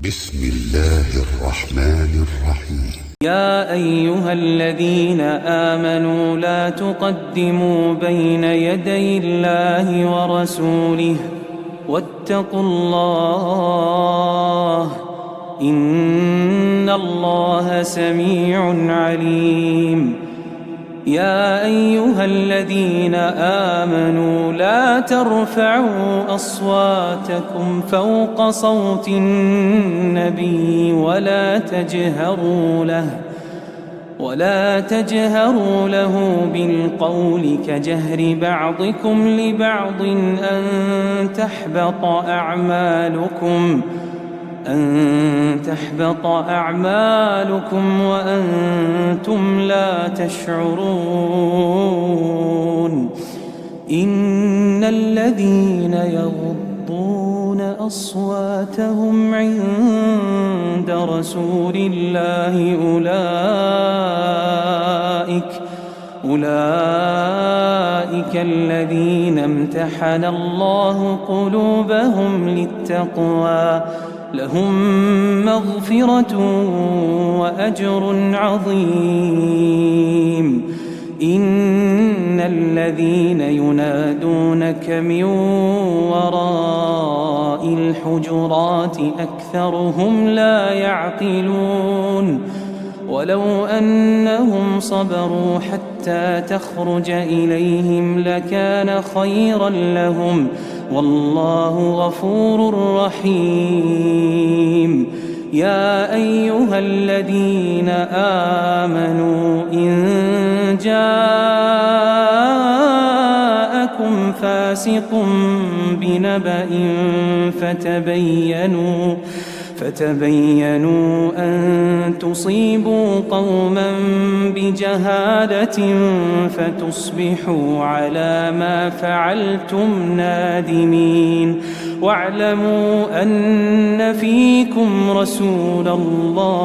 بسم الله الرحمن الرحيم. يا أيها الذين آمنوا لا تقدموا بين يدي الله ورسوله واتقوا الله إن الله سميع عليم. يا أيها الذين آمنوا لا ترفعوا أصواتكم فوق صوت النبي ولا تجهروا له بالقول كجهر بعضكم لبعض أن تحبط أعمالكم وأنتم لا تشعرون. إن الذين يغضون أصواتهم عند رسول الله أولئك الذين امتحن الله قلوبهم للتقوى لهم مغفرة وأجر عظيم. إن الذين ينادونك من وراء الحجرات أكثرهم لا يعقلون. ولو أنهم صبروا حتى تخرج إليهم لكان خيرا لهم والله غفور رحيم. يا أيها الذين آمنوا إن جاءكم فاسق بنبأ فتبينوا أن تصيبوا قوما بجهالة فتصبحوا على ما فعلتم نادمين. واعلموا أن فيكم رسول الله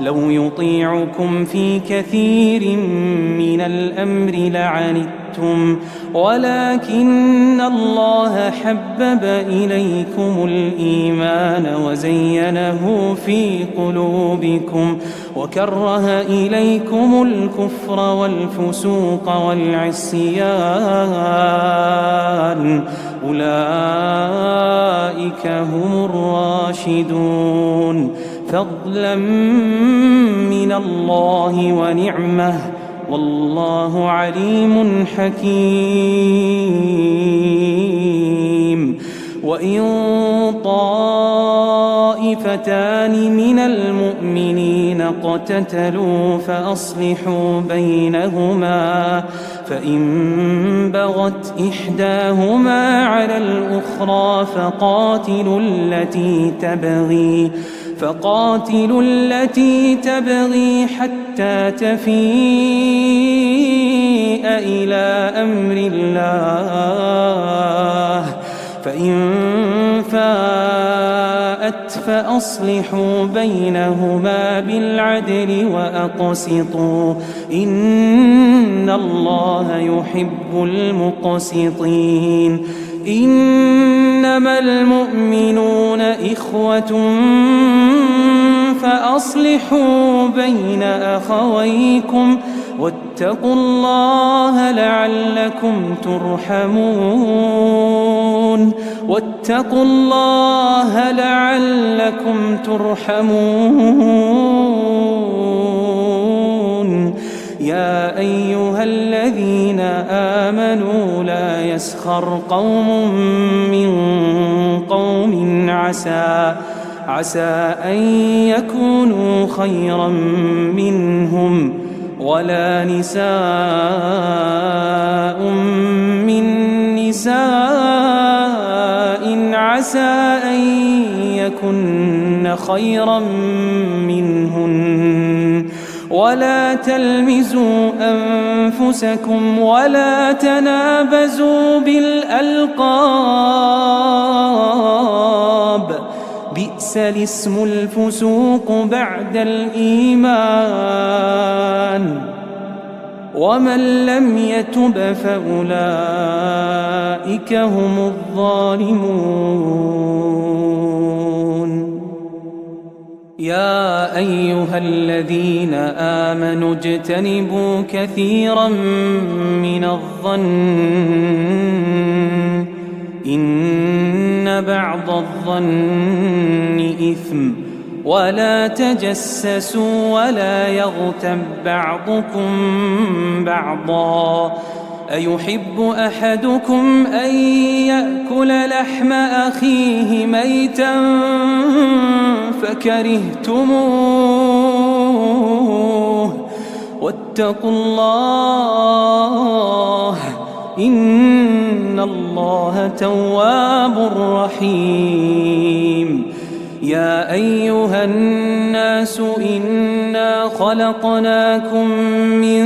لو يطيعكم في كثير من الأمر لعنتم ولكن الله حبب إليكم الإيمان وزينه في قلوبكم وكره إليكم الكفر والفسوق والعصيان أولئك هم الراشدون فضلا من الله ونعمه والله عليم حكيم. وإن طائفتان من المؤمنين اقتتلوا فأصلحوا بينهما فإن بغت إحداهما على الأخرى فقاتلوا التي تبغي حتى تفيء إلى أمر الله فإن فاءت فأصلحوا بينهما بالعدل وأقسطوا إن الله يحب المقسطين. إنما المؤمنون إخوة فأصلحوا بين أخويكم واتقوا الله لعلكم ترحمون. يا أيها الذين آمنوا لا يسخر قوم من قوم عسى أن يكونوا خيرا منهم ولا نساء من نساء عسى أن يكن خيرا منهن ولا تلمزوا أنفسكم ولا تنابزوا بالألقاب بئس الاسم الفسوق بعد الإيمان ومن لم يتب فأولئك هم الظالمون. يا أيها الذين آمنوا اجتنبوا كثيرا من الظن إن بعض الظن إثم ولا تجسسوا ولا يغتب بعضكم بعضا أيحب أحدكم أن يأكل لحم أخيه ميتا فكرهتموه واتقوا الله إن الله تواب رحيم. يا أيها الناس إنا خلقناكم من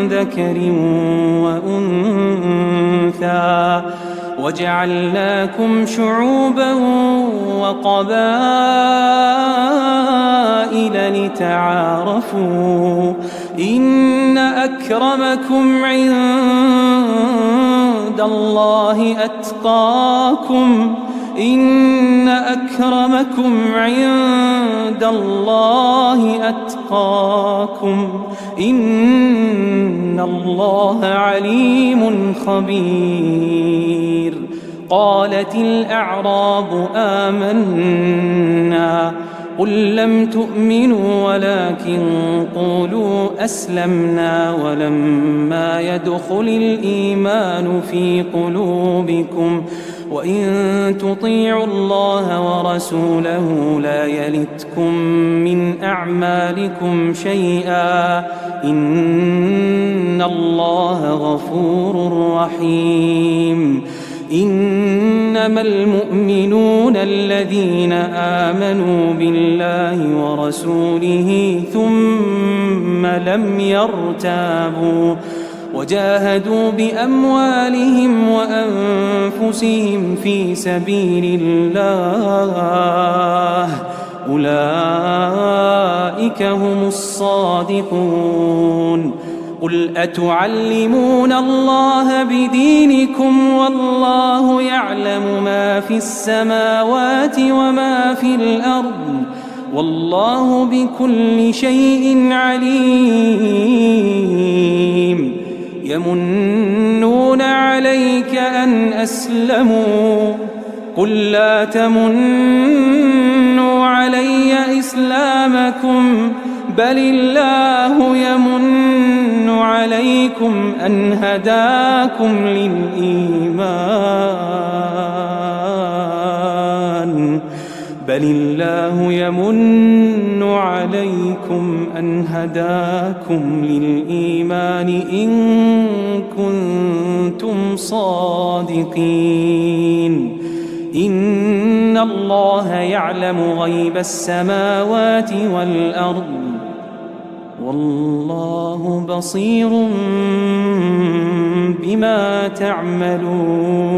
ذكر وأنثى وجعلناكم شعوبا وقبائل لتعارفوا إن أكرمكم عند الله أتقاكم إن أكرمكم عند الله أتقاكم إن الله عليم خبير. قالت الأعراب آمنا قل لم تؤمنوا ولكن قولوا أسلمنا ولما يدخل الإيمان في قلوبكم وإن تطيعوا الله ورسوله لا يلتكم من أعمالكم شيئا إن الله غفور رحيم. إنما المؤمنون الذين آمنوا بالله ورسوله ثم لم يرتابوا وجاهدوا بأموالهم وأنفسهم في سبيل الله أولئك هم الصادقون. قل أتعلمون الله بدينكم والله يعلم ما في السماوات وما في الأرض والله بكل شيء عليم. يمنون عليك أن أسلموا قل لا تمنوا علي إسلامكم بل الله يمن عليكم أن هداكم للإيمان بل الله يمن عليكم أن هداكم للإيمان إن كنتم صادقين. إن الله يعلم غيب السماوات والأرض والله بصير بما تعملون.